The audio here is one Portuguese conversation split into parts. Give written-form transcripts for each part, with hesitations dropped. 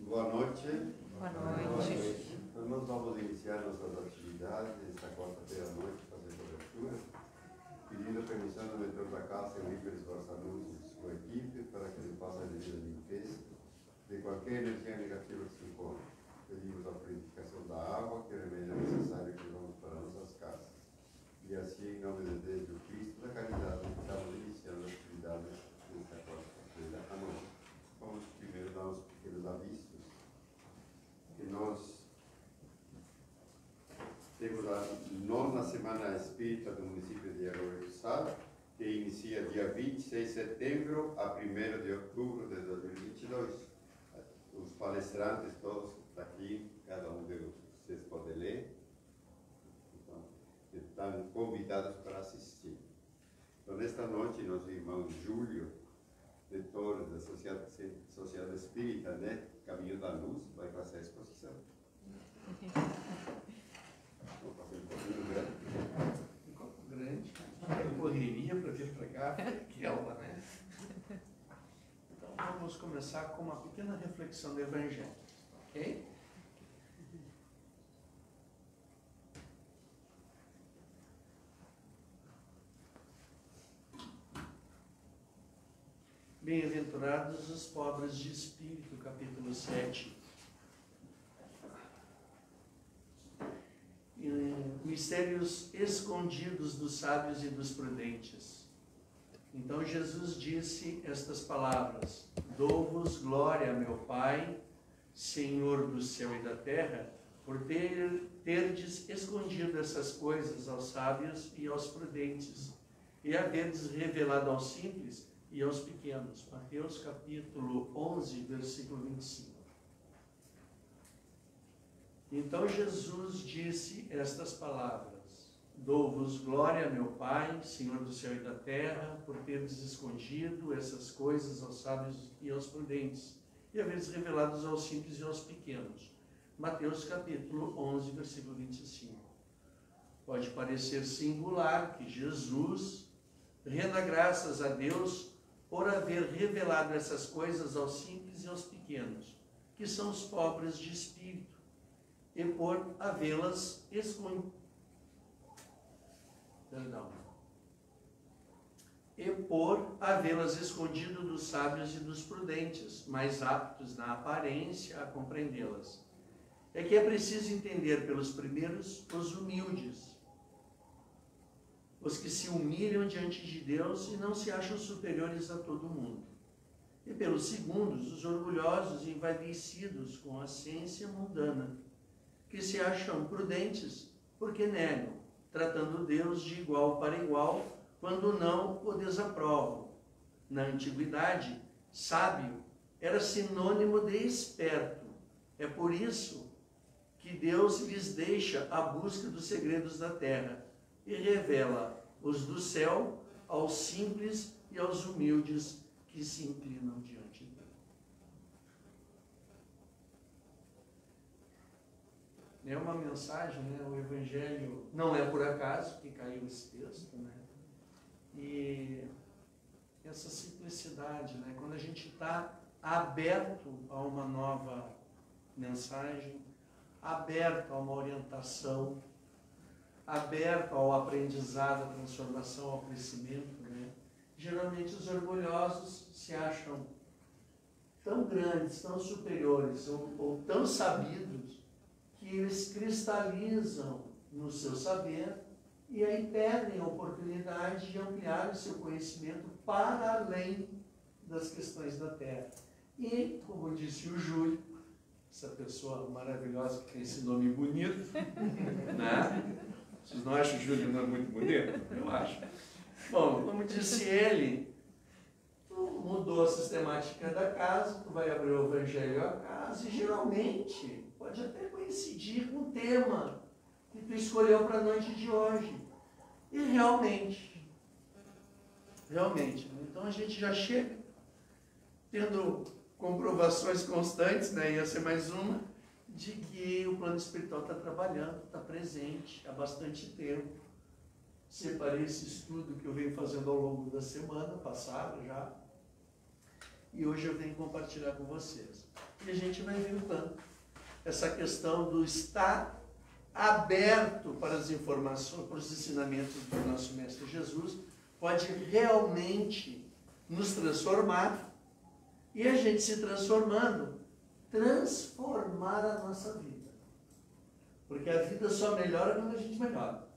Boa noite. Boa noite. Nós vamos iniciar nossas atividades esta quarta-feira à noite, fazendo abertura, pedindo permissão do mentor da casa, o Iber Esbarçanudos e sua equipe, para que ele faça a devida limpeza de qualquer energia negativa que se encontre. Pedimos a purificação da água, que é o remédio necessário que levamos para nossas casas. E assim, em nome de Deus e do Cristo da caridade, estamos iniciando as atividades desta quarta-feira à noite. Vamos primeiro dar uns pequenos avisos. Que nós temos a 9ª Semana Espírita do município de Arroio do Sal, que inicia dia 26 de setembro a 1º de outubro de 2022. Os palestrantes todos aqui, cada um de vocês pode ler, então, estão convidados para assistir. Então, nesta noite, nosso irmão Júlio, de Torres, da Sociedade Espírita, né? Caminho da Luz, vai fazer a exposição. Vou fazer um pouquinho grande. Um copo grande. Eu correria para vir para cá, que aula, né? Então vamos começar com uma pequena reflexão do Evangelho, ok? Bem-aventurados os pobres de espírito, capítulo 7. Mistérios escondidos dos sábios e dos prudentes. Então Jesus disse estas palavras: dou-vos glória, meu Pai, Senhor do céu e da terra, por terdes escondido essas coisas aos sábios e aos prudentes, e haverdes revelado aos simples e aos pequenos. Mateus capítulo 11, versículo 25. Então Jesus disse estas palavras: dou-vos glória, meu Pai, Senhor do céu e da terra, por teres escondido essas coisas aos sábios e aos prudentes, e haveres revelado aos simples e aos pequenos. Mateus capítulo 11, versículo 25. Pode parecer singular que Jesus renda graças a Deus por haver revelado essas coisas aos simples e aos pequenos, que são os pobres de espírito, e por havê-las escondido. E por havê-las escondido dos sábios e dos prudentes, mais aptos na aparência a compreendê-las. É que é preciso entender pelos primeiros os humildes, os que se humilham diante de Deus e não se acham superiores a todo mundo. E pelos segundos, os orgulhosos e envaidecidos com a ciência mundana, que se acham prudentes porque negam, tratando Deus de igual para igual, quando não o desaprovam. Na antiguidade, sábio era sinônimo de esperto. É por isso que Deus lhes deixa a busca dos segredos da terra e revela os do céu aos simples e aos humildes que se inclinam diante dele. É uma mensagem, né? O Evangelho não é por acaso que caiu esse texto, né? E essa simplicidade, né? Quando a gente está aberto a uma nova mensagem, aberto a uma orientação, aberto ao aprendizado, à transformação, ao crescimento, né? Geralmente os orgulhosos se acham tão grandes, tão superiores ou tão sabidos, que eles cristalizam no seu saber e aí perdem a oportunidade de ampliar o seu conhecimento para além das questões da terra. E, como disse o Júlio, essa pessoa maravilhosa que tem esse nome bonito, né? Vocês não acham o Júlio não muito bonito? Eu acho. Bom, como disse ele, tu mudou a sistemática da casa, tu vai abrir o Evangelho à casa e geralmente pode até coincidir com o tema que tu escolheu para a noite de hoje. E realmente, então a gente já chega tendo comprovações constantes, né? Ia ser mais uma, de que o plano espiritual está trabalhando, está presente há bastante tempo. separei esse estudo que eu venho fazendo ao longo da semana passada já, e hoje eu venho compartilhar com vocês. E a gente vai vendo essa questão do estar aberto para as informações, para os ensinamentos do nosso Mestre Jesus, pode realmente nos transformar, e a gente se transformando, transformar a nossa vida. Porque a vida só melhora quando a gente melhora.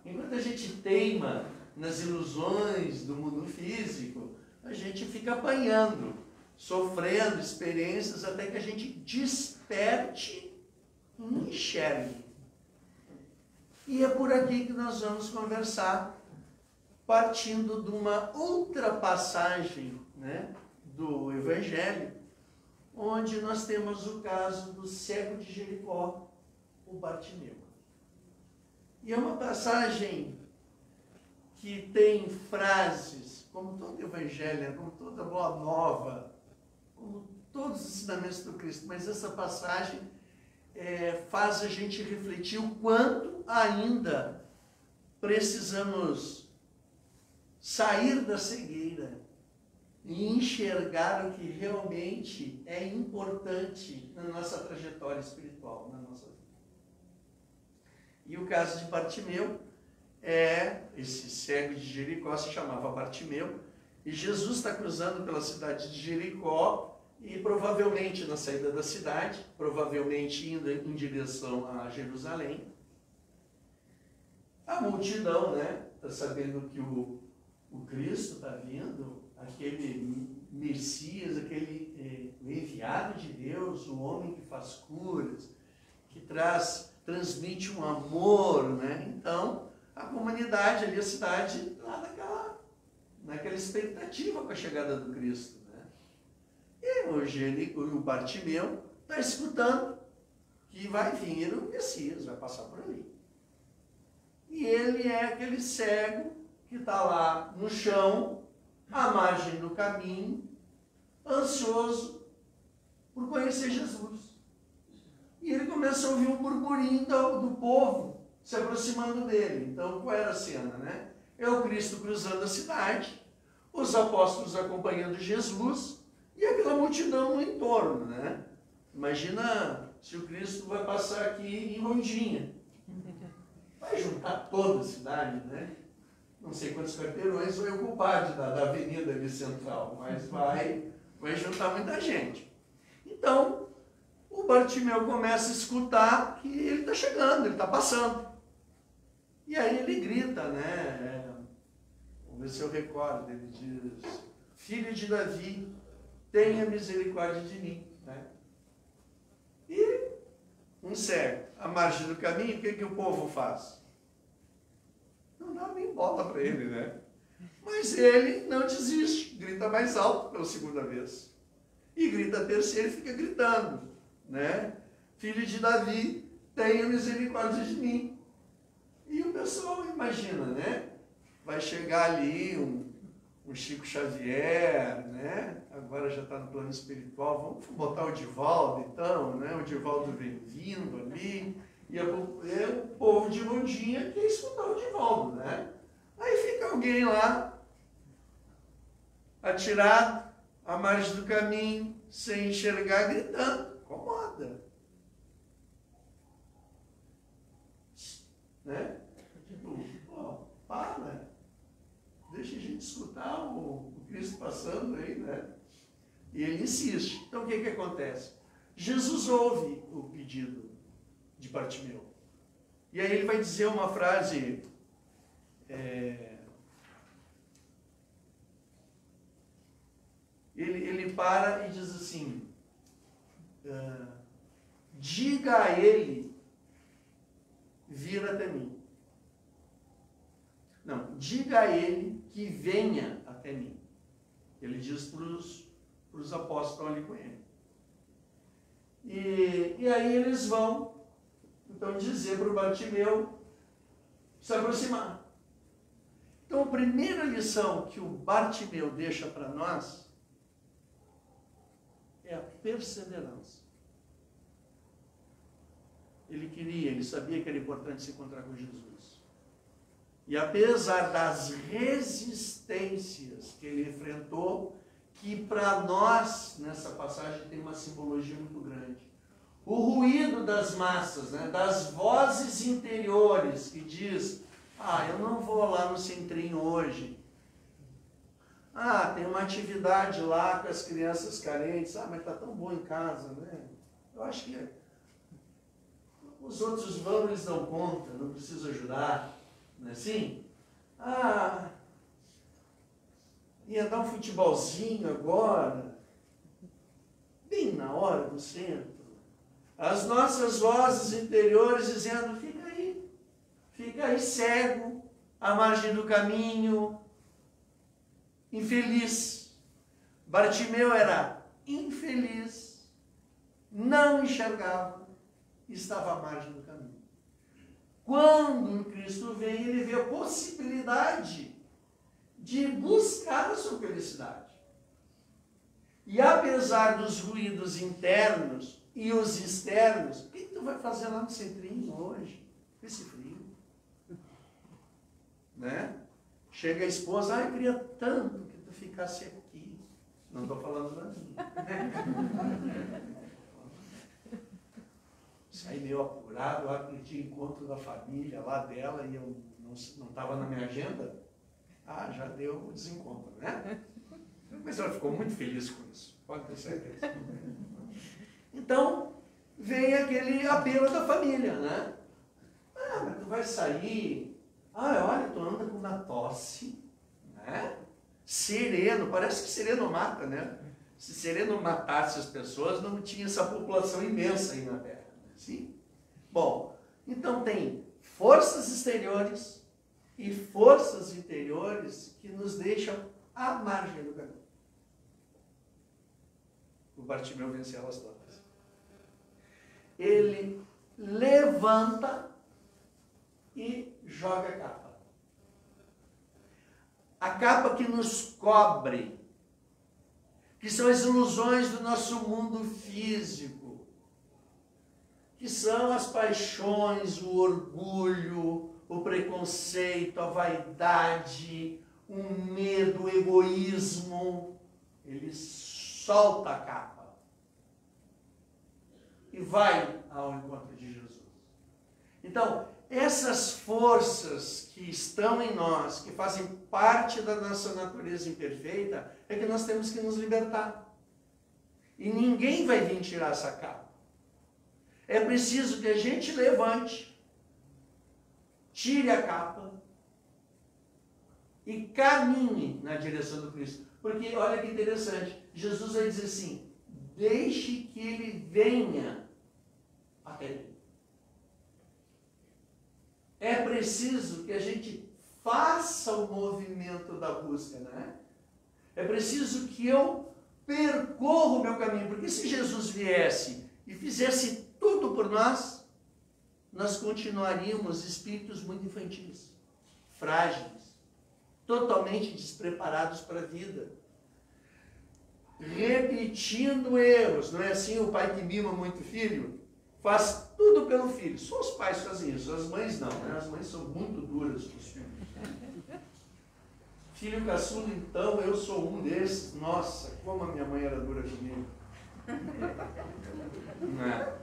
Enquanto a gente teima nas ilusões do mundo físico, a gente fica apanhando, sofrendo experiências até que a gente desperte e enxergue. E é por aqui que nós vamos conversar, partindo de uma outra passagem, né, do Evangelho, onde nós temos o caso do cego de Jericó, o Bartimeu. E é uma passagem que tem frases, como todo Evangelho, como toda Boa Nova, como todos os ensinamentos do Cristo, mas essa passagem faz a gente refletir o quanto ainda precisamos sair da cegueira e enxergar o que realmente é importante na nossa trajetória espiritual, na nossa vida. E o caso de Bartimeu esse cego de Jericó se chamava Bartimeu, e Jesus está cruzando pela cidade de Jericó, e provavelmente na saída da cidade, provavelmente indo em direção a Jerusalém, a multidão, está sabendo que o Cristo está vindo, aquele Messias, aquele enviado de Deus, o homem que faz curas, que transmite um amor, Então, a comunidade ali, a cidade, lá naquela expectativa com a chegada do Cristo, E o Bartimeu está escutando que vai vir o Messias, vai passar por ali. E ele é aquele cego que está lá no chão, à margem do caminho, ansioso por conhecer Jesus. E ele começa a ouvir um burburinho do povo se aproximando dele. Então, qual era a cena, É o Cristo cruzando a cidade, os apóstolos acompanhando Jesus e aquela multidão no entorno, Imagina se o Cristo vai passar aqui em Rondinha. Vai juntar toda a cidade, Não sei quantos quarteirões vai ocupar da avenida ali central, mas vai juntar muita gente. Então, o Bartimeu começa a escutar que ele está chegando, ele está passando. E aí ele grita, Vamos ver se eu recordo, ele diz: Filho de Davi, tenha misericórdia de mim. E um cego, à margem do caminho, o que o povo faz? Não dá nem bola para ele, Mas ele não desiste, grita mais alto pela segunda vez. E grita a terceira e fica gritando, Filho de Davi, tenha misericórdia de mim. E o pessoal imagina, Vai chegar ali um Chico Xavier, Agora já está no plano espiritual, vamos botar o Divaldo então, O Divaldo vem vindo ali, e o povo de Rondinha quer escutar o Divaldo, Aí fica alguém lá, atirado, à margem do caminho, sem enxergar, gritando, incomoda. Tipo, para, deixa a gente escutar o Cristo passando aí, E ele insiste. Então o que acontece? Jesus ouve o pedido de Bartimeu. E aí ele vai dizer uma frase, ele para e diz assim, diga a ele vir até mim. Não, diga a ele que venha até mim. Ele diz para os apóstolos que estão ali com ele. E aí eles vão, então, dizer para o Bartimeu se aproximar. Então, a primeira lição que o Bartimeu deixa para nós é a perseverança. Ele sabia que era importante se encontrar com Jesus. E apesar das resistências que ele enfrentou, que para nós, nessa passagem, tem uma simbologia muito grande. O ruído das massas, né, das vozes interiores que diz, eu não vou lá no centrinho hoje. Tem uma atividade lá com as crianças carentes. Mas está tão bom em casa, né? Eu acho que os outros vão, eles dão conta, não preciso ajudar. Não é assim? Ia dar um futebolzinho agora, bem na hora do centro. As nossas vozes interiores dizendo, fica aí cego, à margem do caminho, infeliz. Bartimeu era infeliz, não enxergava, estava à margem do caminho. Quando Cristo vem, ele vê a possibilidade de buscar a sua felicidade. E apesar dos ruídos internos e os externos, o que tu vai fazer lá no centrinho hoje? Com esse frio. Né? Chega a esposa, eu queria tanto que tu ficasse aqui. Não estou falando para mim. Saí meio apurado, lá que tinha encontro da família lá dela e eu não estava na minha agenda. Já deu o desencontro, né? Mas ela ficou muito feliz com isso, pode ter certeza. Então, vem aquele apelo da família, né? Mas tu vai sair, olha, tu anda com uma tosse, né? Sereno, parece que sereno mata, né? Se sereno matasse as pessoas, não tinha essa população imensa aí na Terra. Sim? Bom, então tem forças exteriores e forças interiores que nos deixam à margem do caminho. O Bartimeu venceu elas todas. Ele levanta e joga a capa. A capa que nos cobre, que são as ilusões do nosso mundo físico, que são as paixões, o orgulho, o preconceito, a vaidade, o medo, o egoísmo. Ele solta a capa e vai ao encontro de Jesus. Então, essas forças que estão em nós, que fazem parte da nossa natureza imperfeita, é que nós temos que nos libertar. E ninguém vai vir tirar essa capa. É preciso que a gente levante, tire a capa e caminhe na direção do Cristo. Porque, olha que interessante, Jesus vai dizer assim, deixe que ele venha até mim. É preciso que a gente faça o movimento da busca, né? É preciso que eu percorra o meu caminho, porque se Jesus viesse e fizesse tudo por nós, nós continuaríamos espíritos muito infantis, frágeis, totalmente despreparados para a vida, repetindo erros. Não é assim o pai que mima muito o filho? Faz tudo pelo filho. Só os pais fazem isso, as mães não, né? As mães são muito duras com os filhos. Filho caçula, então, eu sou um desses. Nossa, como a minha mãe era dura comigo. Não é?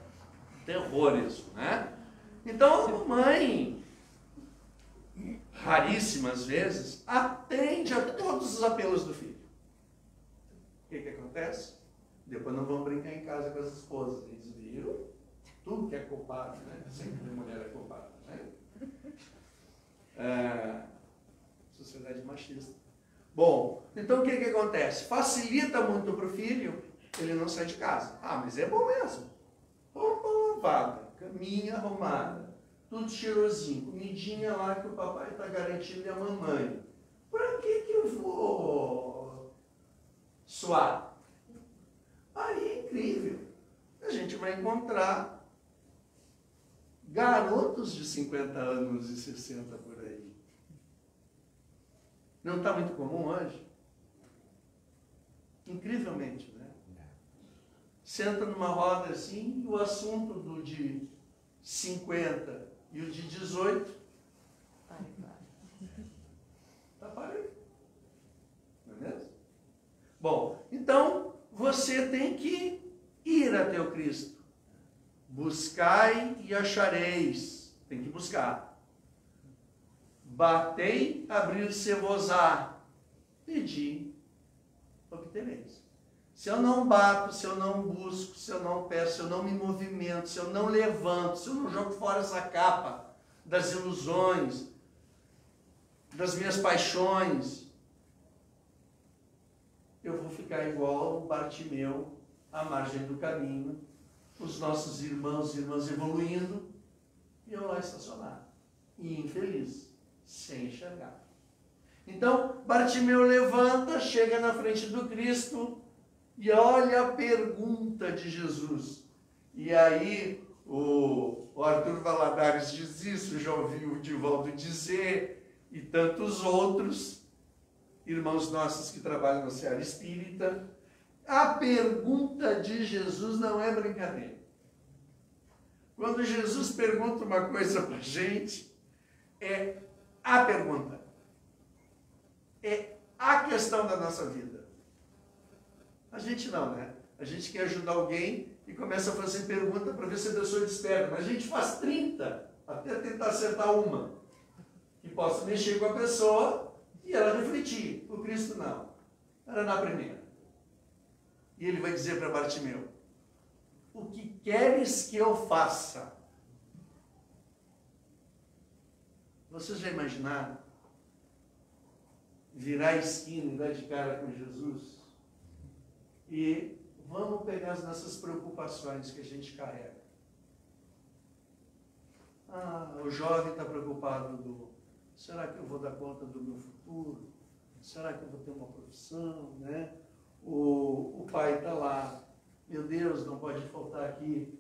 Terror isso, né? Então, a mamãe, raríssimas vezes, atende a todos os apelos do filho. O que acontece? Depois não vão brincar em casa com as esposas. Eles viram, tu que é culpado, né? Sempre a mulher é culpada, né? Sociedade machista. Bom, então o que acontece? Facilita muito para o filho, ele não sai de casa. Mas é bom mesmo. Roupa lavada, caminha arrumada, tudo cheirosinho, comidinha lá que o papai está garantindo e a mamãe. Para que eu vou suar? Aí é incrível. A gente vai encontrar garotos de 50 anos e 60 por aí. Não está muito comum hoje? Incrivelmente, né? Senta numa roda assim e o assunto do de 50 e o de 18 você tem que ir até o Cristo. Buscai e achareis. Tem que buscar. Batei, abrir-se-vos-á. Pedi, obtereis. Se eu não bato, se eu não busco, se eu não peço, se eu não me movimento, se eu não levanto, se eu não jogo fora essa capa das ilusões, das minhas paixões, eu vou ficar igual Bartimeu à margem do caminho, os nossos irmãos e irmãs evoluindo, e eu lá estacionado, e infeliz, sem enxergar. Então, Bartimeu levanta, chega na frente do Cristo, e olha a pergunta de Jesus. E aí, o Arthur Valadares diz isso, já ouvi o Divaldo dizer, e tantos outros irmãos nossos que trabalham na seara espírita. A pergunta de Jesus não é brincadeira. Quando Jesus pergunta uma coisa para a gente, é a pergunta. É a questão da nossa vida. A gente não, né? A gente quer ajudar alguém e começa a fazer pergunta para ver se a pessoa desperta. Mas a gente faz 30 até tentar acertar uma que possa mexer com a pessoa e ela refletir. O Cristo não. Era na primeira. E ele vai dizer para Bartimeu: o que queres que eu faça? Vocês já imaginaram virar a esquina e dar de cara com Jesus? E vamos pegar as nossas preocupações que a gente carrega. O jovem está preocupado será que eu vou dar conta do meu futuro? Será que eu vou ter uma profissão, né? O pai está lá, meu Deus, não pode faltar aqui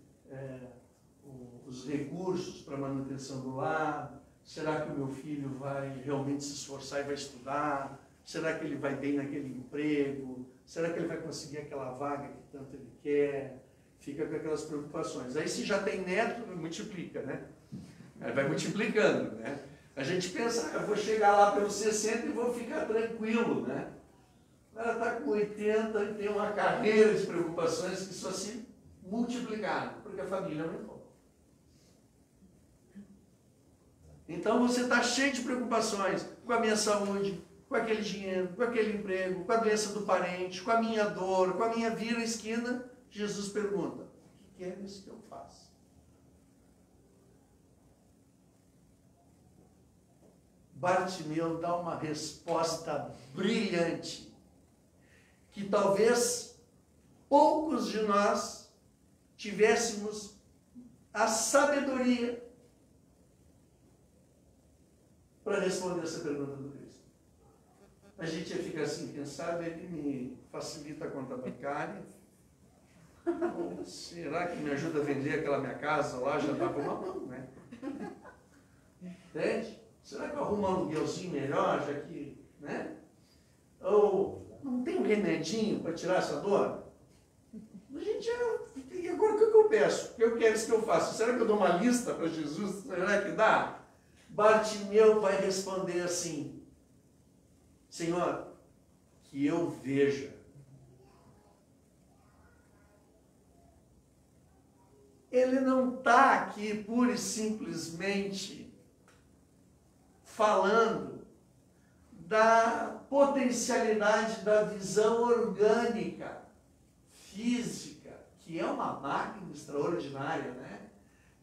os recursos para manutenção do lar. Será que o meu filho vai realmente se esforçar e vai estudar? Será que ele vai bem naquele emprego? Será que ele vai conseguir aquela vaga que tanto ele quer? Fica com aquelas preocupações. Aí se já tem neto, multiplica, né? Aí vai multiplicando, né? A gente pensa, eu vou chegar lá pelos 60 e vou ficar tranquilo, né? O cara está com 80 e tem uma carreira de preocupações que só se multiplicaram, porque a família aumentou. Então você está cheio de preocupações com a minha saúde, com aquele dinheiro, com aquele emprego, com a doença do parente, com a minha dor, com a minha vira esquina. Jesus pergunta: o que queres que eu faça? Bartimeu dá uma resposta brilhante, que talvez poucos de nós tivéssemos a sabedoria para responder essa pergunta do Cristo. A gente ia ficar assim, quem sabe ele me facilita a conta bancária, ou será que me ajuda a vender aquela minha casa lá, já estava uma mão, né? Entende? Será que eu arrumo um aluguelzinho melhor, já que, né? Ou não tem um remedinho para tirar essa dor? A gente e agora o que eu peço? O que eu quero que eu faça? Será que eu dou uma lista para Jesus? Será que dá? Bartimeu vai responder assim: Senhor, que eu veja. Ele não está aqui pura e simplesmente falando da potencialidade da visão orgânica, física, que é uma máquina extraordinária, né?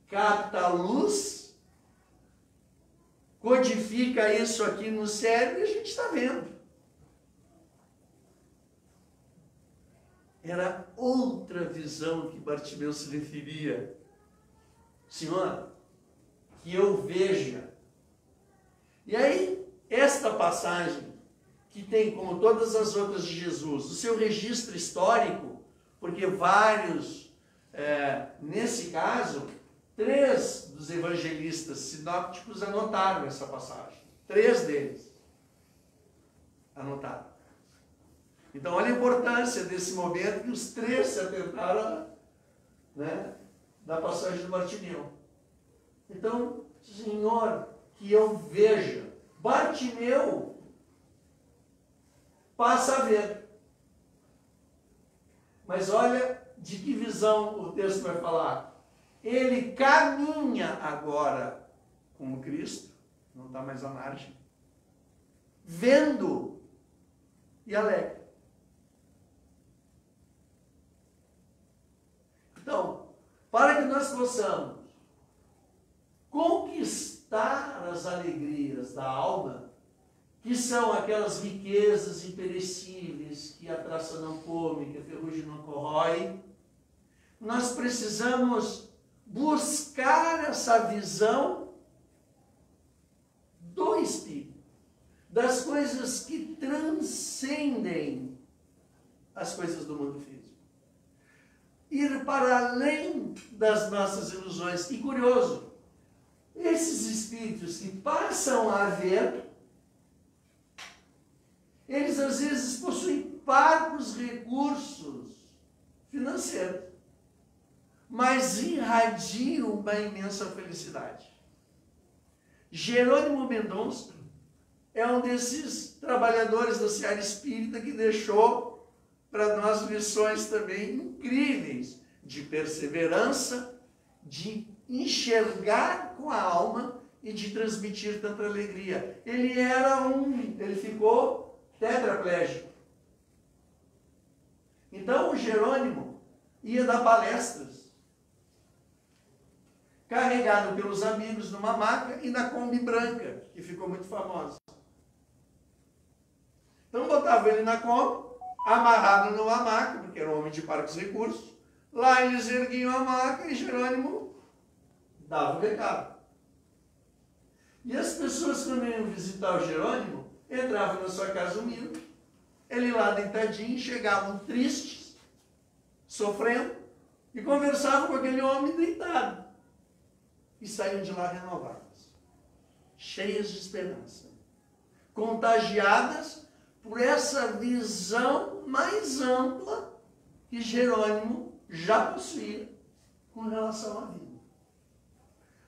Capta a luz, codifica isso aqui no cérebro e a gente está vendo. Era outra visão que Bartimeu se referia. Senhor, que eu veja. E aí, esta passagem, que tem, como todas as outras de Jesus, o seu registro histórico, porque vários, nesse caso, 3 dos evangelistas sinópticos anotaram essa passagem. 3 deles anotaram. Então, olha a importância desse momento que os 3 se atentaram, né, da passagem do Bartimeu. Então, Senhor, que eu veja. Bartimeu passa a ver. Mas olha de que visão o texto vai falar. Ele caminha agora com o Cristo, não está mais à margem, vendo e alegre. Então, para que nós possamos conquistar as alegrias da alma, que são aquelas riquezas imperecíveis que a traça não come, que a ferrugem não corrói, nós precisamos buscar essa visão do Espírito, das coisas que transcendem as coisas do mundo físico. Ir para além das nossas ilusões. E curioso, esses espíritos que passam a ver, eles às vezes possuem parcos recursos financeiros, mas irradiam uma imensa felicidade. Jerônimo Mendonça é um desses trabalhadores da seara espírita que deixou para nós lições também incríveis de perseverança, de enxergar com a alma e de transmitir tanta alegria. Ele ficou tetraplégico. Então o Jerônimo ia dar palestras, carregado pelos amigos numa maca e na Kombi branca, que ficou muito famosa. Então botava ele na Kombi, amarrado numa maca, porque era um homem de parcos recursos. Lá eles erguiam a maca e Jerônimo dava o recado. E as pessoas, quando iam visitar o Jerônimo, entravam na sua casa humilde, ele lá deitadinho, chegavam tristes, sofrendo, e conversavam com aquele homem deitado. E saíam de lá renovadas, cheias de esperança, contagiadas por essa visão mais ampla que Jerônimo já possuía com relação à vida.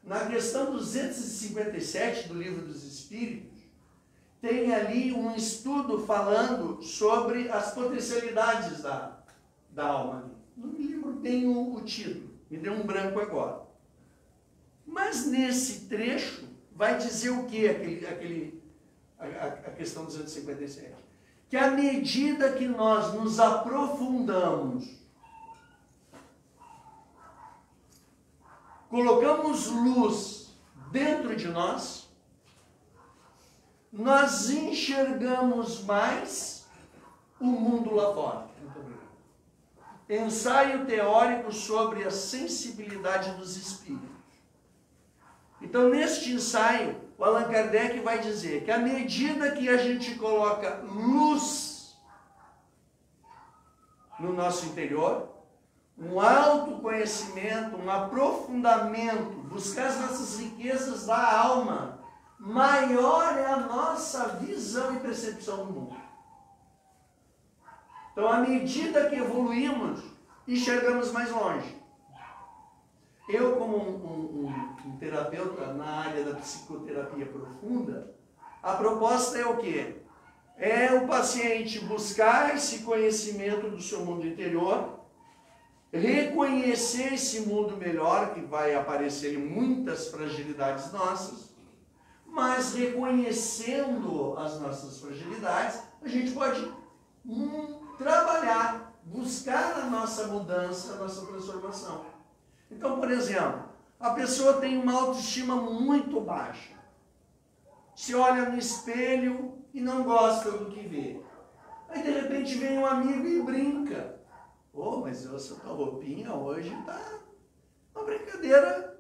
Na questão 257 do Livro dos Espíritos, tem ali um estudo falando sobre as potencialidades da alma. Não me lembro bem o título, me deu um branco agora. Mas nesse trecho vai dizer o que a questão 257? Que à medida que nós nos aprofundamos, colocamos luz dentro de nós, nós enxergamos mais o mundo lá fora. Muito obrigado. Ensaio teórico sobre a sensibilidade dos espíritos. Então, neste ensaio, o Allan Kardec vai dizer que à medida que a gente coloca luz no nosso interior, um autoconhecimento, um aprofundamento, buscar as nossas riquezas da alma, maior é a nossa visão e percepção do mundo. Então, à medida que evoluímos, enxergamos mais longe. Eu, como um terapeuta na área da psicoterapia profunda, a proposta é o quê? É o paciente buscar esse conhecimento do seu mundo interior, reconhecer esse mundo melhor, que vai aparecer em muitas fragilidades nossas, mas reconhecendo as nossas fragilidades, a gente pode trabalhar, buscar a nossa mudança, a nossa transformação. Então, por exemplo, a pessoa tem uma autoestima muito baixa. Se olha no espelho e não gosta do que vê. Aí, de repente, vem um amigo e brinca. Oh, mas essa tua roupinha hoje tá uma brincadeira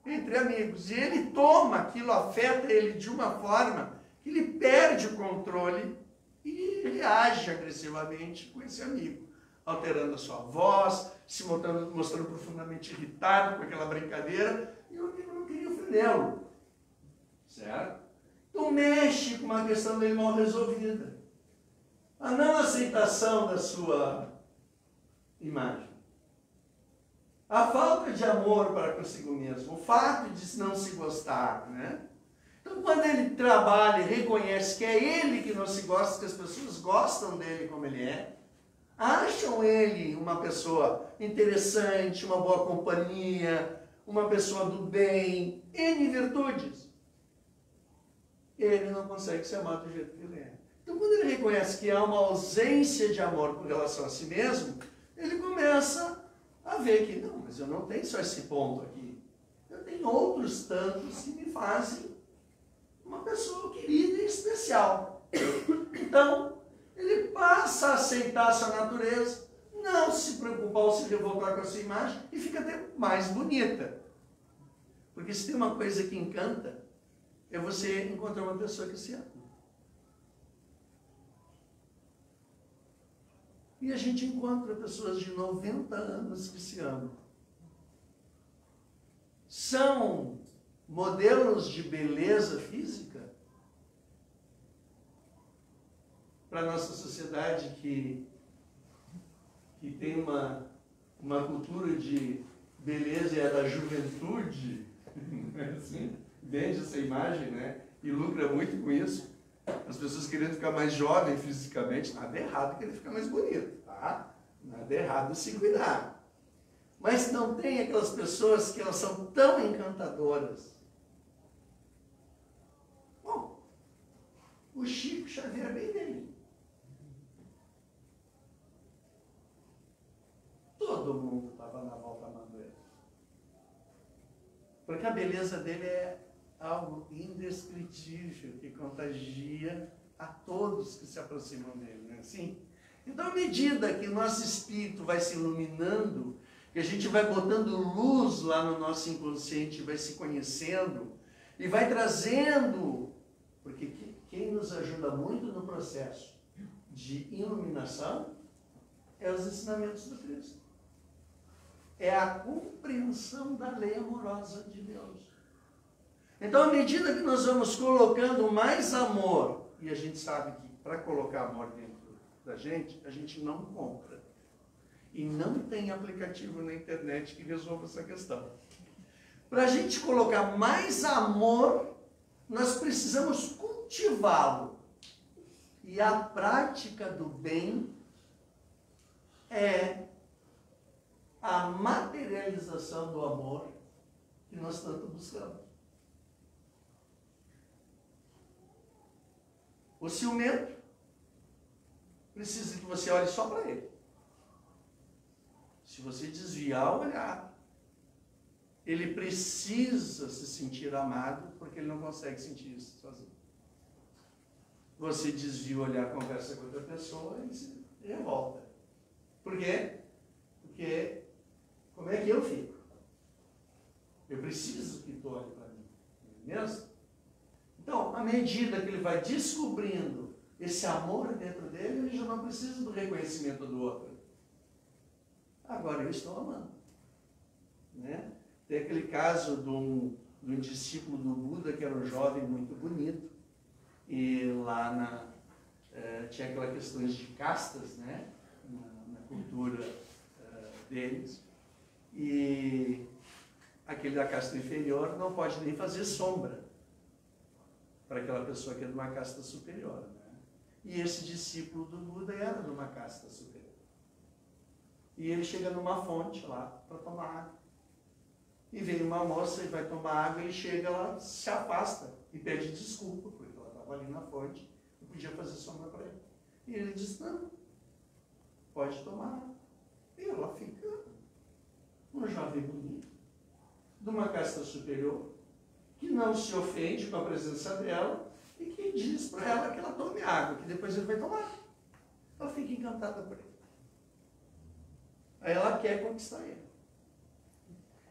entre amigos. E ele toma aquilo, afeta ele de uma forma que ele perde o controle e reage agressivamente com esse amigo, alterando a sua voz, se mostrando profundamente irritado com aquela brincadeira, e o amigo não queria ofendê-lo. Certo? Então mexe com uma questão dele mal resolvida. A não aceitação da sua imagem. A falta de amor para consigo mesmo. O fato de não se gostar, né? Então, quando ele trabalha e reconhece que é ele que não se gosta, que as pessoas gostam dele como ele é, acham ele uma pessoa interessante, uma boa companhia, uma pessoa do bem, N virtudes. Ele não consegue se amar do jeito que ele é. Então, quando ele reconhece que há uma ausência de amor com relação a si mesmo, ele começa a ver que, não, mas eu não tenho só esse ponto aqui. Eu tenho outros tantos que me fazem uma pessoa querida e especial. Então, ele passa a aceitar a sua natureza, não se preocupar ou se revoltar com a sua imagem e fica até mais bonita. Porque se tem uma coisa que encanta, é você encontrar uma pessoa que se ama. E a gente encontra pessoas de 90 anos que se amam. São modelos de beleza física para a nossa sociedade que tem uma cultura de beleza é da juventude, assim, vende essa imagem, né? E lucra muito com isso. As pessoas querendo ficar mais jovem fisicamente, nada errado querer ficar mais bonito, tá? Nada errado se cuidar. Mas não tem aquelas pessoas que elas são tão encantadoras. Bom, o Chico Xavier é bem dele. Todo mundo estava na volta amando ele. Porque a beleza dele é algo indescritível que contagia a todos que se aproximam dele, não é assim? Então, à medida que o nosso espírito vai se iluminando, que a gente vai botando luz lá no nosso inconsciente, vai se conhecendo e vai trazendo, porque quem nos ajuda muito no processo de iluminação é os ensinamentos do Cristo. É a compreensão da lei amorosa de Deus. Então, à medida que nós vamos colocando mais amor, e a gente sabe que para colocar amor dentro da gente, a gente não compra. E não tem aplicativo na internet que resolva essa questão. Para a gente colocar mais amor, nós precisamos cultivá-lo. E a prática do bem é a materialização do amor que nós tanto buscamos. O ciumento precisa que você olhe só para ele. Se você desviar o olhar, ele precisa se sentir amado, porque ele não consegue sentir isso sozinho. Você desvia o olhar, conversa com outra pessoa e se revolta. Por quê? Porque como é que eu fico? Eu preciso que tu olhe para mim. Não é mesmo? Então, à medida que ele vai descobrindo esse amor dentro dele, ele já não precisa do reconhecimento do outro. Agora eu estou amando. Né? Tem aquele caso de um discípulo do Buda, que era um jovem muito bonito, e lá tinha aquelas questões de castas, né? na cultura deles, e aquele da casta inferior não pode nem fazer sombra para aquela pessoa que é de uma casta superior. Né? E esse discípulo do Buda era de uma casta superior. E ele chega numa fonte lá para tomar água. E vem uma moça e vai tomar água, ele chega lá, se afasta e pede desculpa, porque ela estava ali na fonte e podia fazer sombra para ele. E ele diz, não, pode tomar água. E ela fica um jovem bonito, de uma casta superior, que não se ofende com a presença dela e que diz para ela que ela tome água, que depois ele vai tomar. Ela fica encantada por ele. Aí ela quer conquistar ele.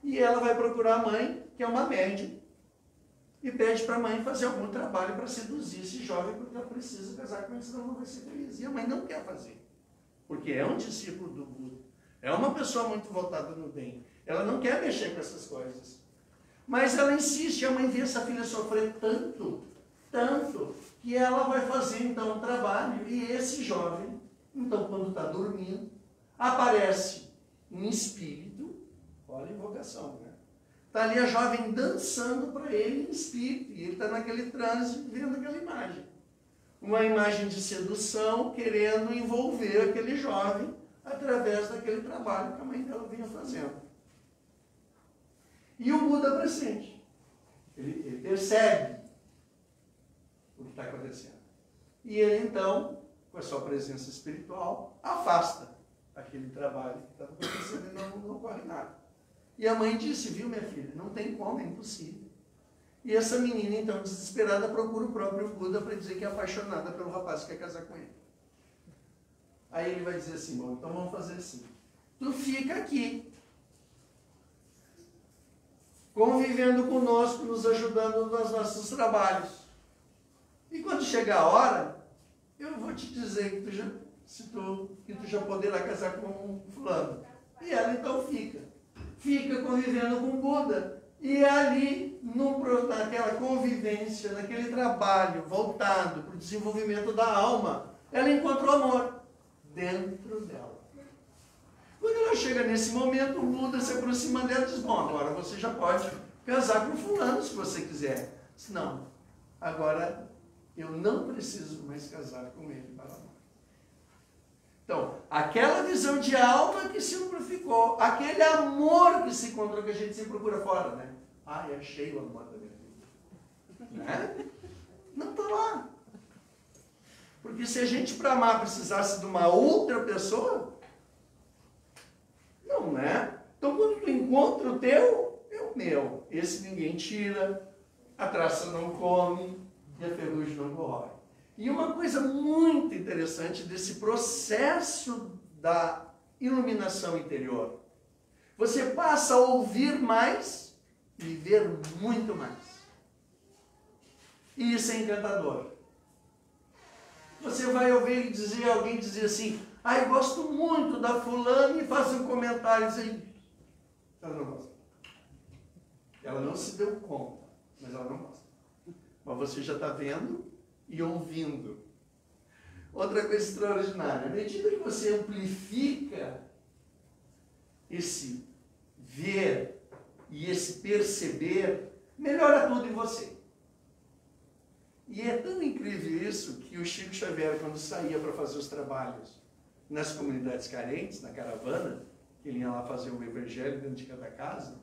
E ela vai procurar a mãe, que é uma médium, e pede para a mãe fazer algum trabalho para seduzir esse jovem, porque ela precisa casar com ele, senão não vai ser feliz. E a mãe não quer fazer, porque é um discípulo do Buda. É uma pessoa muito voltada no bem. Ela não quer mexer com essas coisas. Mas ela insiste, a mãe vê essa filha sofrer tanto, que ela vai fazer então um trabalho, e esse jovem, então quando está dormindo, aparece um espírito, olha a invocação, né? Está ali a jovem dançando para ele em espírito, e ele está naquele transe, vendo aquela imagem. uma imagem de sedução, querendo envolver aquele jovem através daquele trabalho que a mãe dela vinha fazendo. E o Buda presente. Ele percebe o que está acontecendo. E ele, então, com a sua presença espiritual, afasta aquele trabalho que estava acontecendo e não ocorre nada. E a mãe disse, viu, minha filha, não tem como, é impossível. E essa menina, então, desesperada, procura o próprio Buda para dizer que é apaixonada pelo rapaz que quer casar com ele. Aí ele vai dizer assim, bom, então vamos fazer assim. Tu fica aqui, convivendo conosco, nos ajudando nos nossos trabalhos. E quando chegar a hora, eu vou te dizer que tu já poderá casar com um fulano. E ela então fica convivendo com o Buda. E ali, naquela convivência, naquele trabalho voltado para o desenvolvimento da alma, ela encontrou amor dentro dela. Quando ela chega nesse momento, o Buda se aproxima dela e diz, bom, agora você já pode casar com fulano se você quiser. Diz, não, agora eu não preciso mais casar com ele para amar. Então, aquela visão de alma que se lubrificou, aquele amor que se encontrou, que a gente sempre procura fora, né? Ai, achei o amor da minha vida. Né? Não está lá. Porque se a gente, para amar, precisasse de uma outra pessoa, não é? Então, quando tu encontra o teu, é o meu. Esse ninguém tira, a traça não come e a ferrugem não corrói. E uma coisa muito interessante desse processo da iluminação interior, você passa a ouvir mais e ver muito mais. E isso é encantador. Você vai ouvir alguém dizer assim, eu gosto muito da fulana, e faz um comentário assim, ela não gosta. Ela não se deu conta, mas ela não gosta. Mas você já está vendo e ouvindo. Outra coisa extraordinária, à medida que você amplifica esse ver e esse perceber, melhora tudo em você. E é tão incrível isso que o Chico Xavier, quando saía para fazer os trabalhos nas comunidades carentes, na caravana, que ele ia lá fazer o evangelho dentro de cada casa,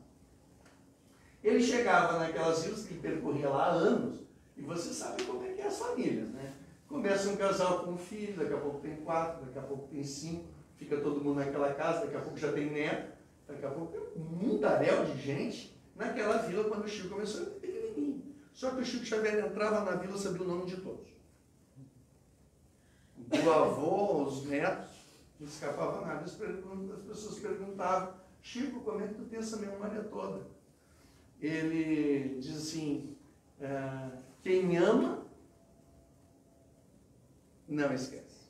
ele chegava naquelas vilas que ele percorria lá há anos, e você sabe como é que é as famílias, né? Começa um casal com um filho, daqui a pouco tem 4, daqui a pouco tem 5, fica todo mundo naquela casa, daqui a pouco já tem neto, daqui a pouco tem um mundaréu de gente naquela vila quando o Chico começou, ele era pequenininho. Só que o Chico Xavier entrava na vila e sabia o nome de todos. Do avô, os netos, não escapava nada. As pessoas perguntavam, Chico, como é que tu tem essa memória toda? Ele diz assim, quem ama, não esquece.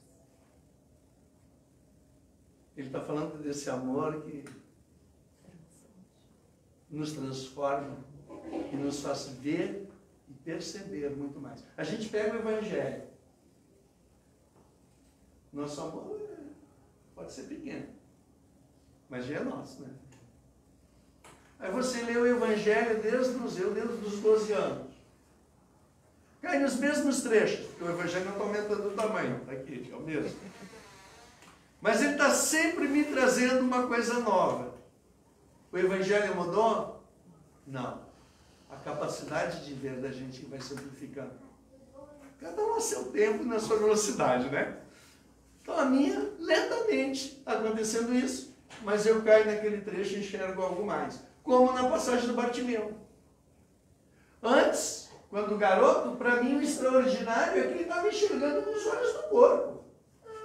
Ele está falando desse amor que nos transforma e nos faz ver e perceber muito mais. A gente pega o Evangelho. Nosso amor pode ser pequeno, mas já é nosso, né? Aí você lê o Evangelho desde os 12 anos. Cai nos mesmos trechos, porque o Evangelho não está aumentando o tamanho, está aqui, é o mesmo. Mas ele está sempre me trazendo uma coisa nova. O Evangelho mudou? Não. A capacidade de ver da gente vai se amplificando. Cada um a seu tempo e na sua velocidade, né? Então a minha, lentamente, está acontecendo isso, mas eu caio naquele trecho e enxergo algo mais. Como na passagem do Bartimeu. Antes, quando garoto, para mim o extraordinário é que ele estava enxergando com os olhos do corpo.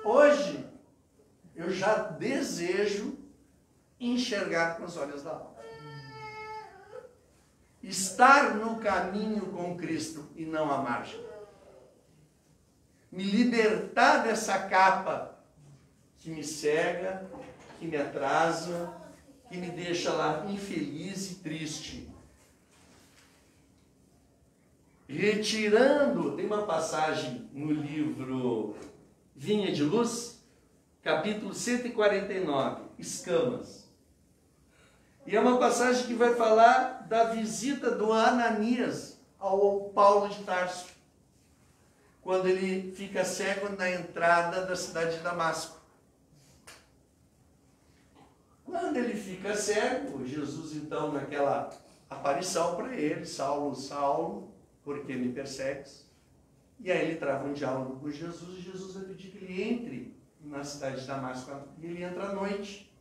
Hoje, eu já desejo enxergar com os olhos da alma. Estar no caminho com Cristo e não à margem. Me libertar dessa capa que me cega, que me atrasa, que me deixa lá infeliz e triste. Retirando, tem uma passagem no livro Vinha de Luz, capítulo 149, Escamas. E é uma passagem que vai falar da visita do Ananias ao Paulo de Tarso. quando ele fica cego na entrada da cidade de Damasco. Quando ele fica cego, Jesus então naquela aparição para ele, Saulo, Saulo, por que me persegues? E aí ele trava um diálogo com Jesus, e Jesus vai pedir que ele entre na cidade de Damasco. E ele entra à noite,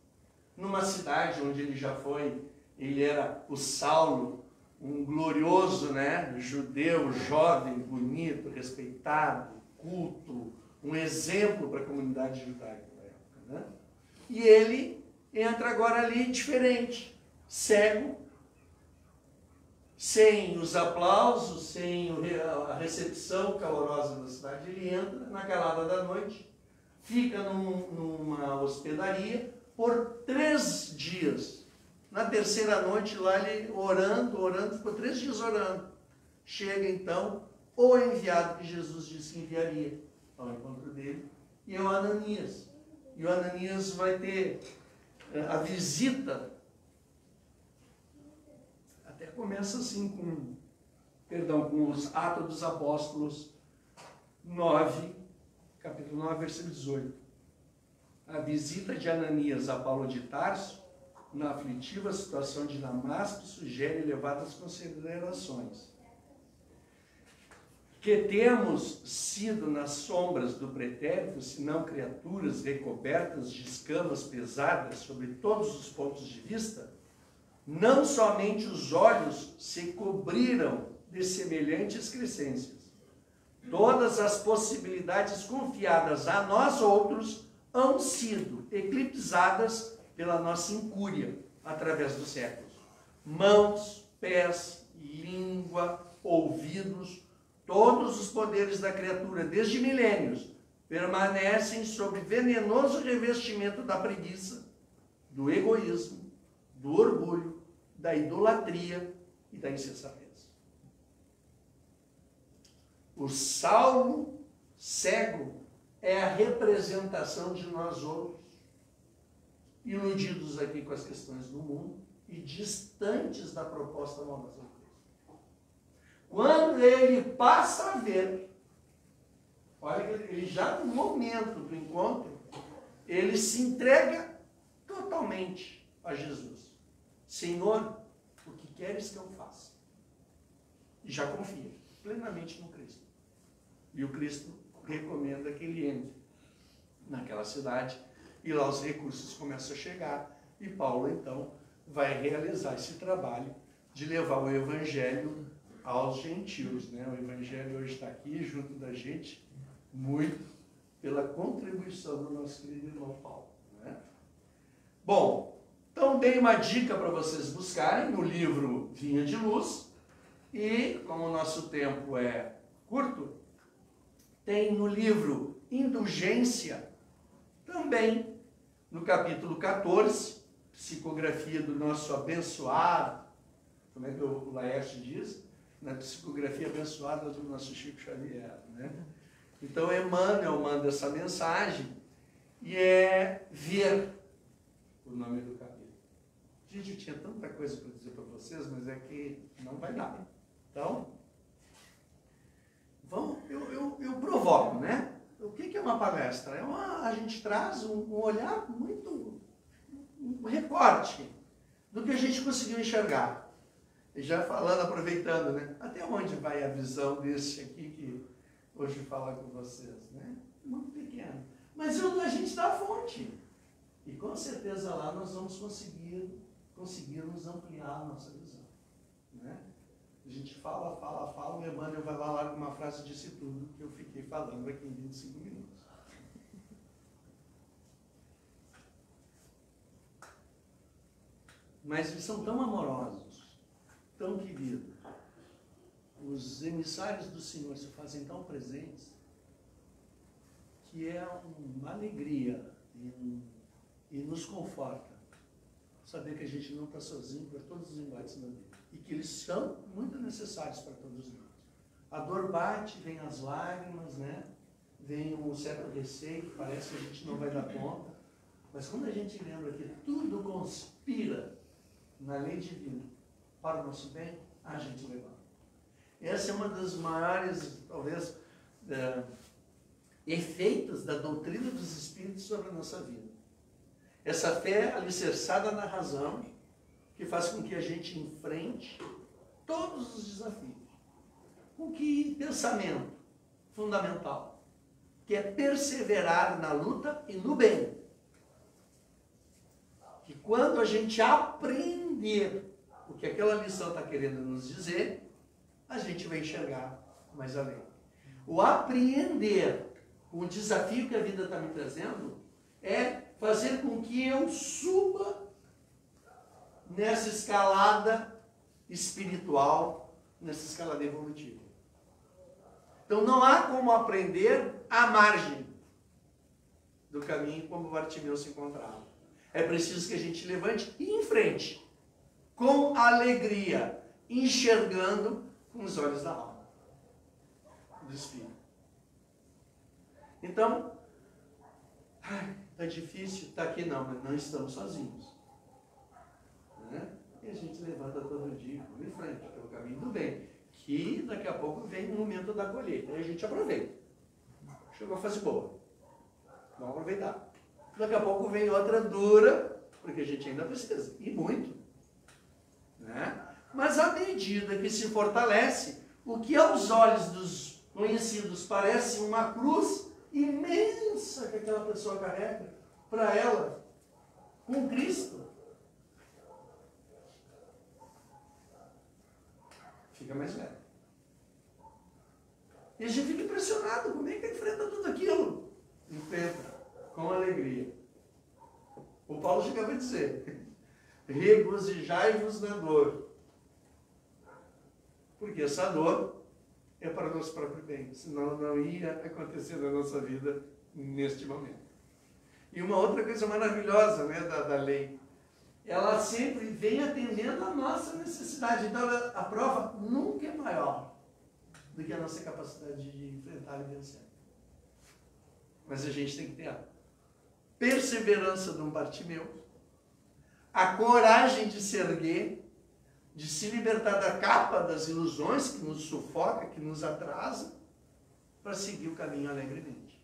numa cidade onde ele já foi, ele era o Saulo, um glorioso, né, judeu, jovem, bonito, respeitado, culto, um exemplo para a comunidade judaica da época, né? E ele entra agora ali diferente, cego, sem os aplausos, sem a recepção calorosa da cidade. Ele entra na calada da noite, fica numa hospedaria por 3 dias. Na terceira noite lá ele orando, ficou 3 dias orando. Chega então o enviado que Jesus disse que enviaria ao encontro dele, e é o Ananias. E o Ananias vai ter a visita. Até começa assim com os Atos dos Apóstolos 9, capítulo 9, versículo 18. A visita de Ananias a Paulo de Tarso, na aflitiva situação de Damasco, sugere elevadas considerações. Que temos sido nas sombras do pretérito, senão criaturas recobertas de escamas pesadas sobre todos os pontos de vista, não somente os olhos se cobriram de semelhantes crescências. Todas as possibilidades confiadas a nós outros hão sido eclipsadas pela nossa incúria através dos séculos. Mãos, pés, língua, ouvidos, todos os poderes da criatura, desde milênios, permanecem sob venenoso revestimento da preguiça, do egoísmo, do orgulho, da idolatria e da insensatez. O Saulo cego é a representação de nós outros, iludidos aqui com as questões do mundo e distantes da proposta amorosa de Cristo. Quando ele passa a ver, olha que ele já no momento do encontro, ele se entrega totalmente a Jesus. Senhor, o que queres que eu faça? E já confia plenamente no Cristo. E o Cristo recomenda que ele entre naquela cidade, e lá os recursos começam a chegar, e Paulo então vai realizar esse trabalho de levar o Evangelho aos gentios, né? O Evangelho hoje está aqui junto da gente, muito pela contribuição do nosso querido irmão Paulo, né? Bom, então dei uma dica para vocês buscarem no livro Vinha de Luz, e como o nosso tempo é curto, tem no livro Indulgência, também no capítulo 14, psicografia do nosso abençoado, como é que o Laerte diz? Na psicografia abençoada do nosso Chico Xavier, né? Então Emmanuel manda essa mensagem, e é ver o nome do capítulo. Gente, eu tinha tanta coisa para dizer para vocês, mas é que não vai dar. Então, eu provoco, né? O que é uma palestra? A gente traz um olhar muito, um recorte do que a gente conseguiu enxergar. E já falando, aproveitando, né? Até onde vai a visão desse aqui que hoje fala com vocês, né? Muito pequeno. Mas a gente dá a fonte. E com certeza lá nós vamos conseguirmos ampliar a nossa visão, né? A gente fala, o Emmanuel vai lá, larga uma frase e disse tudo que eu fiquei falando aqui em 25 minutos. Mas eles são tão amorosos, tão queridos. Os emissários do Senhor se fazem tão presentes que é uma alegria e nos conforta saber que a gente não está sozinho para todos os embates da vida. E que eles são muito necessários para todos nós. A dor bate, vem as lágrimas, né? Vem um certo receio, parece que a gente não vai dar conta. Mas quando a gente lembra que tudo conspira na lei divina para o nosso bem, a gente levanta. Essa é uma das maiores, talvez, efeitos da doutrina dos Espíritos sobre a nossa vida. Essa fé alicerçada na razão, que faz com que a gente enfrente todos os desafios. Com que pensamento fundamental, que é perseverar na luta e no bem. Que quando a gente aprender o que aquela lição está querendo nos dizer, a gente vai enxergar mais além. O apreender com o desafio que a vida está me trazendo é fazer com que eu suba nessa escalada espiritual, nessa escalada evolutiva. Então não há como aprender à margem do caminho como Bartimeu se encontrava. É preciso que a gente levante e enfrente, com alegria, enxergando com os olhos da alma, do Espírito. Então, está difícil, está aqui não, mas não estamos sozinhos. Né? E a gente levanta todo dia, vamos em frente, pelo caminho do bem. Que daqui a pouco vem o momento da colheita, aí a gente aproveita. Chegou a fase boa, vamos aproveitar. Daqui a pouco vem outra dura, porque a gente ainda precisa, e muito. Né? Mas à medida que se fortalece, o que aos olhos dos conhecidos parece uma cruz imensa que aquela pessoa carrega, para ela, com Cristo, fica mais leve. E a gente fica impressionado, como é que enfrenta tudo aquilo? Enfrenta com alegria. O Paulo chegava a dizer, regozijai-vos na dor. Porque essa dor é para o nosso próprio bem, senão não ia acontecer na nossa vida neste momento. E uma outra coisa maravilhosa, né, da lei, ela sempre vem atendendo a nossa necessidade. Então a prova nunca é maior do que a nossa capacidade de enfrentar e vencer. Mas a gente tem que ter a perseverança de um Bartimeu, a coragem de se erguer, de se libertar da capa das ilusões que nos sufoca, que nos atrasa, para seguir o caminho alegremente.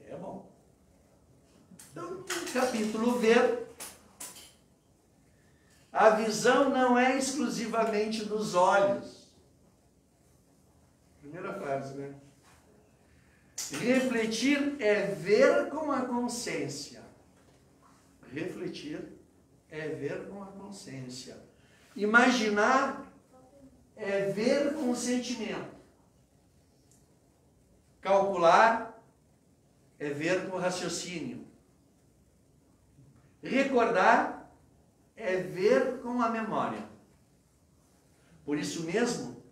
É bom. Então, no capítulo V, a visão não é exclusivamente dos olhos. Primeira frase, né? Refletir é ver com a consciência. Refletir é ver com a consciência. Imaginar é ver com o sentimento. Calcular é ver com o raciocínio. Recordar é ver com a memória. Por isso mesmo,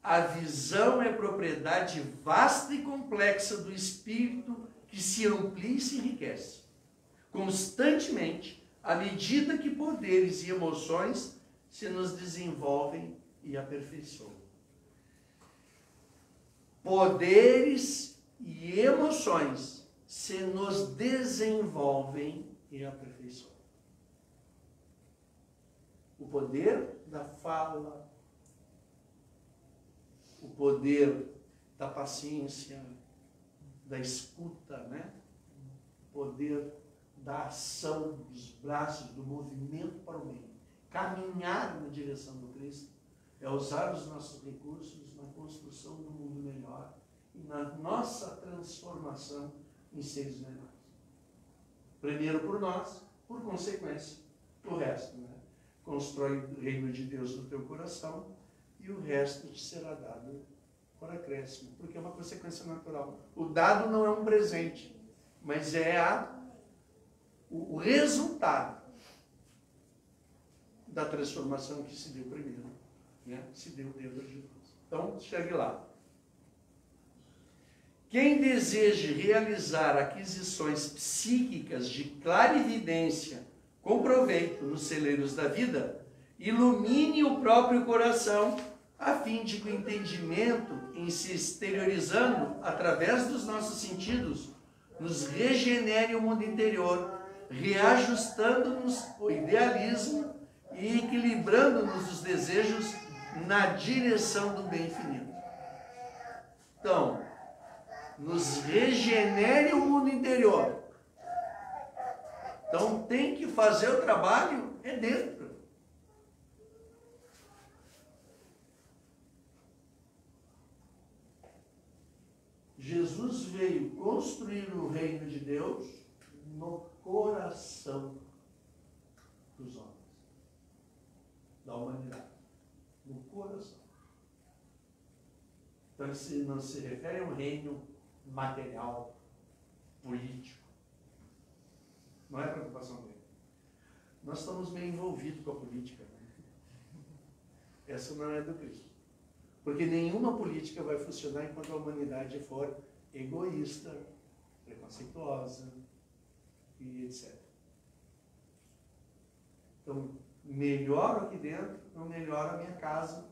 a visão é propriedade vasta e complexa do espírito que se amplia e se enriquece constantemente à medida que poderes e emoções se nos desenvolvem e aperfeiçoam. Poderes e emoções se nos desenvolvem e aperfeiçoam. O poder da fala, o poder da paciência, da escuta, né? O poder da ação dos braços, do movimento para o bem. Caminhar na direção do Cristo é usar os nossos recursos na construção do mundo melhor e na nossa transformação em seres melhores. Primeiro por nós, por consequência, o resto, né? Constrói o reino de Deus no teu coração e o resto te será dado por acréscimo, porque é uma consequência natural. O dado não é um presente, mas é o resultado da transformação que se deu primeiro, né? Se deu dentro de nós. Então, chegue lá. Quem deseje realizar aquisições psíquicas de clarividência com proveito nos celeiros da vida, ilumine o próprio coração, a fim de que o entendimento, em se exteriorizando através dos nossos sentidos, nos regenere o mundo interior, reajustando-nos o idealismo e equilibrando-nos os desejos na direção do bem infinito. Então, nos regenere o mundo interior. Então tem que fazer o trabalho dentro. Jesus veio construir o reino de Deus no coração dos homens, da humanidade, no coração. Então isso não se refere a um reino material, político. Não é a preocupação dele. Nós estamos meio envolvidos com a política. Né? Essa não é do Cristo. Porque nenhuma política vai funcionar enquanto a humanidade for egoísta, preconceituosa e etc. Então, melhoro aqui dentro, eu melhoro a minha casa.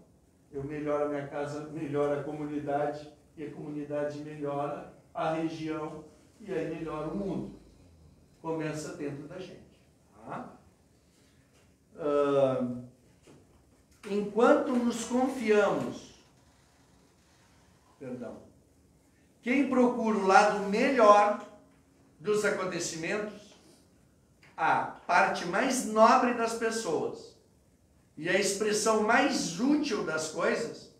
Eu melhoro a minha casa, melhora a comunidade. E a comunidade melhora a região. E aí melhora o mundo. Começa dentro da gente. Tá? Enquanto nos confiamos, quem procura o lado melhor dos acontecimentos, a parte mais nobre das pessoas e a expressão mais útil das coisas,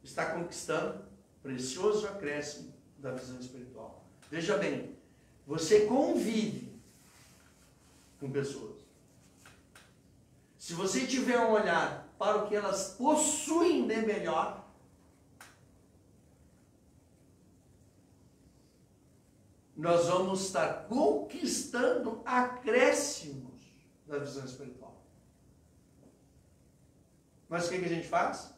está conquistando precioso acréscimo da visão espiritual. Veja bem, você convive com pessoas. Se você tiver um olhar para o que elas possuem de melhor, nós vamos estar conquistando acréscimos da visão espiritual. Mas o que a gente faz?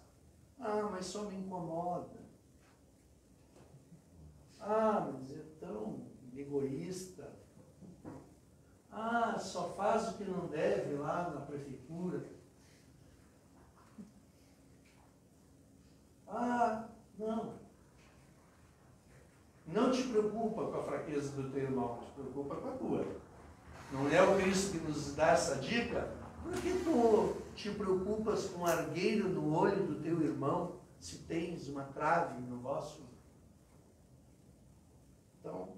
Ah, mas só me incomoda. Ah, mas é tão egoísta. Ah, só faz o que não deve lá na prefeitura. Ah, não. Não te preocupa com a fraqueza do teu irmão, te preocupa com a tua. Não é o Cristo que nos dá essa dica? Por que tu te preocupas com um argueiro no olho do teu irmão, se tens uma trave no vosso? Então,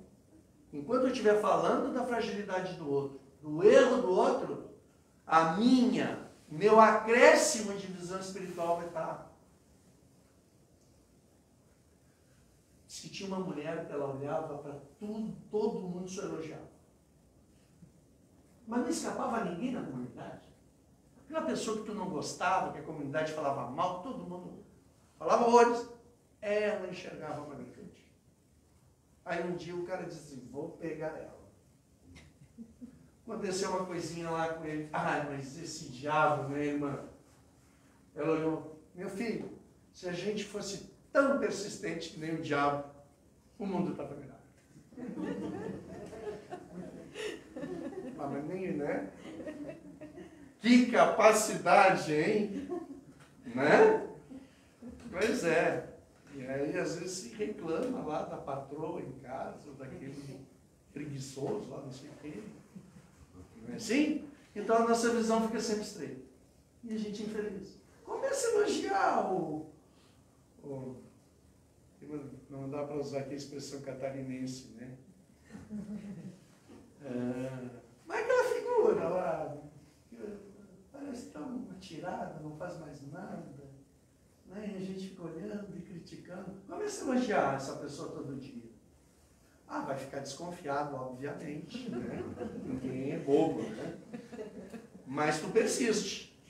enquanto eu estiver falando da fragilidade do outro, do erro do outro, meu acréscimo de visão espiritual vai estar. Diz que tinha uma mulher que ela olhava para tudo, todo mundo só elogiava. Mas não escapava ninguém na comunidade. Aquela pessoa que tu não gostava, que a comunidade falava mal, todo mundo falava horrores. Ela enxergava uma grande. Aí um dia o cara disse assim, vou pegar ela. Aconteceu uma coisinha lá com ele. Ah, mas esse diabo, minha irmã. Ela olhou, meu filho, se a gente fosse tão persistente que nem o diabo, o mundo estava melhor. Mas nem, né? Que capacidade, hein? Né? Pois é. E aí, às vezes, se reclama lá da patroa em casa, daquele preguiçoso lá, não sei o quê. Não é assim? Então, a nossa visão fica sempre estreita. E a gente é infeliz. Começa a elogiar não dá para usar aqui a expressão catarinense, né? Mas aquela figura lá, parece tão atirada, não faz mais nada, né? E a gente fica olhando e criticando. Começa a elogiar essa pessoa todo dia. Ah, vai ficar desconfiado, obviamente, né? Ninguém é bobo, né? Mas tu persiste.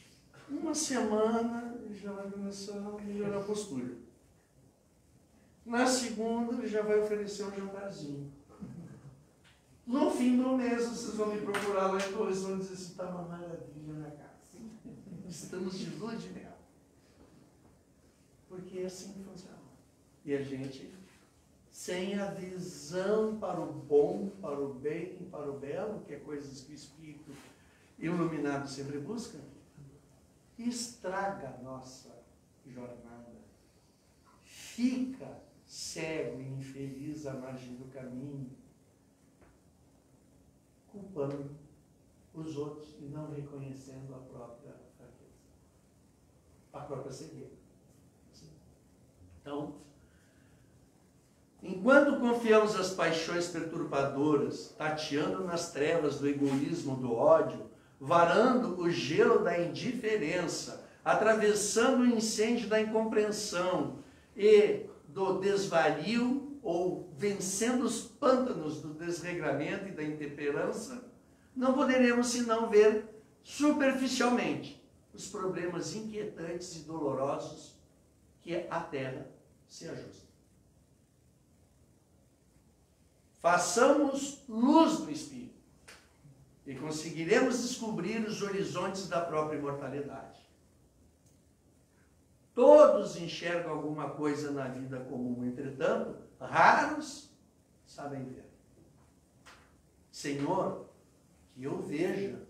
Uma semana já vai começar a melhorar a postura. Na segunda, ele já vai oferecer um jantarzinho. No fim do mês, vocês vão me procurar lá e vocês vão dizer assim, está uma maravilha na casa. Estamos de lua de mel. Porque é assim que funciona. E a gente, sem a visão para o bom, para o bem, para o belo, que é coisas que o Espírito iluminado sempre busca, estraga a nossa jornada. Fica cego e infeliz à margem do caminho, culpando os outros e não reconhecendo a própria fraqueza, a própria cegueira. Então, enquanto Quando confiamos às paixões perturbadoras, tateando nas trevas do egoísmo, do ódio, varando o gelo da indiferença, atravessando o incêndio da incompreensão e do desvario, ou vencendo os pântanos do desregramento e da intemperança, não poderemos senão ver superficialmente os problemas inquietantes e dolorosos que a Terra se ajusta. Façamos luz do Espírito e conseguiremos descobrir os horizontes da própria imortalidade. Todos enxergam alguma coisa na vida comum, entretanto, raros sabem ver. Senhor, que eu veja,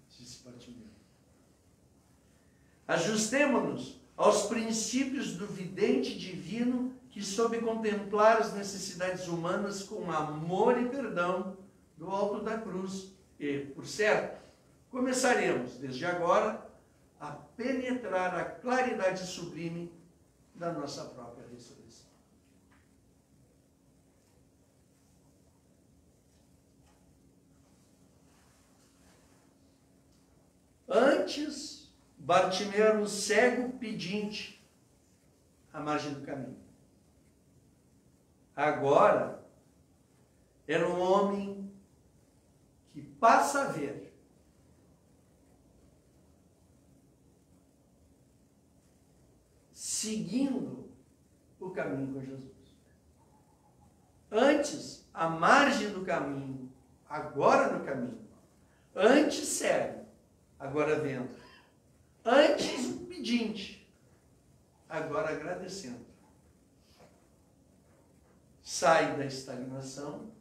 disse Bartimeu. Ajustemo-nos aos princípios do vidente divino que soube contemplar as necessidades humanas com amor e perdão do alto da cruz. E, por certo, começaremos, desde agora, a penetrar a claridade sublime da nossa própria ressurreição. Antes, Bartimeu era um cego pedinte à margem do caminho. Agora, era um homem que passa a ver. Seguindo o caminho com Jesus. Antes, à margem do caminho, agora no caminho. Antes cego, agora vendo. Antes um pedinte, agora agradecendo. Sai da estagnação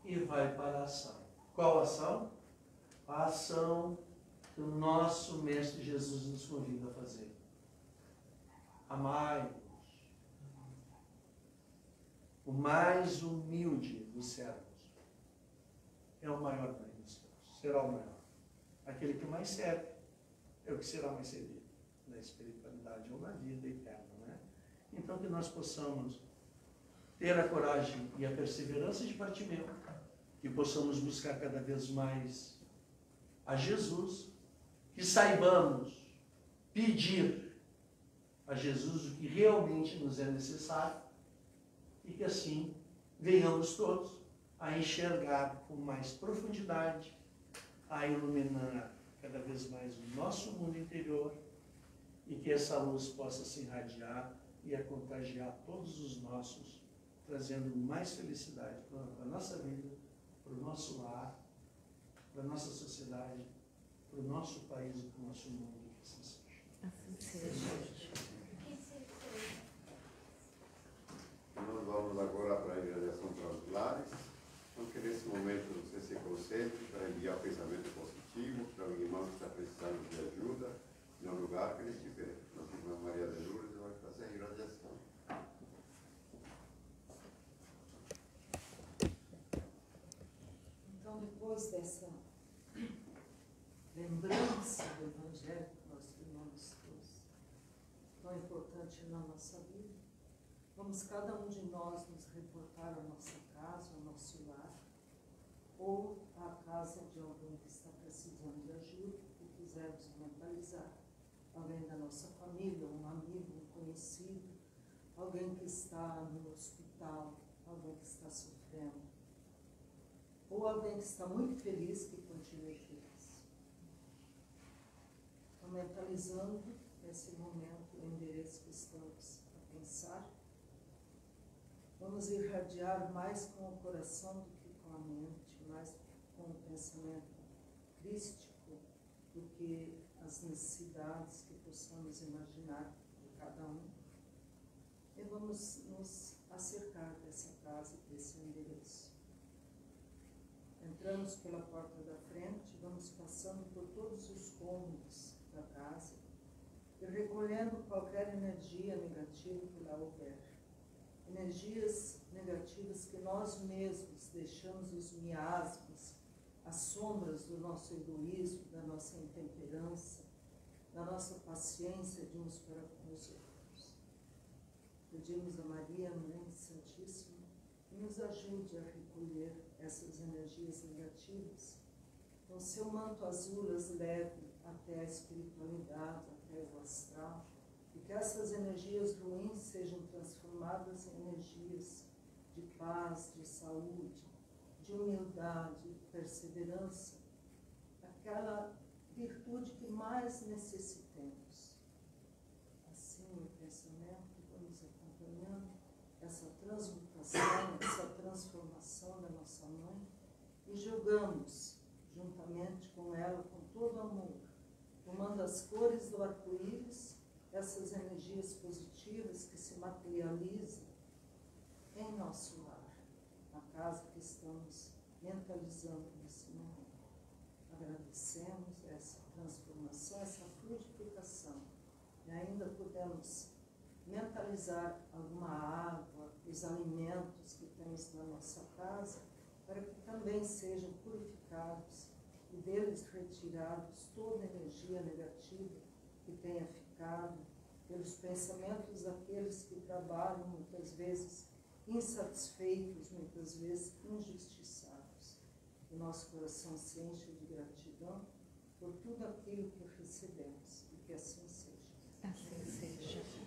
e vai para a ação. Qual ação? A ação que o nosso Mestre Jesus nos convida a fazer. Amai-vos. O mais humilde dos servos é o maior do reino dos céus. Será o maior. Aquele que mais serve é o que será mais servido na espiritualidade ou na vida eterna, né? Então que nós possamos ter a coragem e a perseverança de Bartimeu, que possamos buscar cada vez mais a Jesus, que saibamos pedir a Jesus o que realmente nos é necessário e que assim venhamos todos a enxergar com mais profundidade, a iluminar cada vez mais o nosso mundo interior e que essa luz possa se irradiar e a contagiar todos os nossos, trazendo mais felicidade para a nossa vida, para o nosso lar, para a nossa sociedade, para o nosso país e para o nosso mundo. Que assim seja. Assim seja. Nós vamos agora para a irradiação para os lares. Então, que nesse momento você se concentre para enviar pensamento positivo para o irmão que está precisando de ajuda no lugar que ele estiver. Nossa irmã Maria de Lourdes vai fazer a irradiação. Então, depois dessa lembrança do Evangelho que nós irmãos todos, tão importante na nossa vida, vamos cada um de nós nos reportar à nossa casa, ao nosso lar, ou à casa de alguém que está precisando de ajuda, que quisermos mentalizar. Alguém da nossa família, um amigo, um conhecido, alguém que está no hospital, alguém que está sofrendo, ou alguém que está muito feliz, que continue feliz. Então, mentalizando esse momento, o endereço que estamos a pensar, vamos irradiar mais com o coração do que com a mente, mais com o pensamento crístico do que as necessidades que possamos imaginar de cada um. E vamos nos acercar dessa casa, desse endereço. Entramos pela porta da frente, vamos passando por todos os cômodos da casa e recolhendo qualquer energia negativa que lá houver. Energias negativas que nós mesmos deixamos os miasmas, as sombras do nosso egoísmo, da nossa intemperança, da nossa paciência de uns para com os outros. pedimos a Maria, Mãe Santíssima, que nos ajude a recolher essas energias negativas. Então, seu manto azul as leve até a espiritualidade, até o astral, e que essas energias ruins sejam transformadas em energias de paz, de saúde, de humildade, de perseverança, aquela virtude que mais necessitemos. Assim, o pensamento, vamos acompanhando essa transmutação, essa transformação da nossa mãe e julgamos, juntamente com ela, com todo amor, tomando as cores do arco-íris, essas energias positivas que se materializam em nosso lar, na casa que estamos mentalizando nesse momento. Agradecemos essa transformação, essa fluidificação. E ainda podemos mentalizar alguma água, os alimentos que temos na nossa casa, para que também sejam purificados e deles retirados toda energia negativa que tenha ficado pelos pensamentos daqueles que trabalham muitas vezes insatisfeitos, muitas vezes injustiçados. O nosso coração se enche de gratidão por tudo aquilo que recebemos e que assim seja. Assim seja.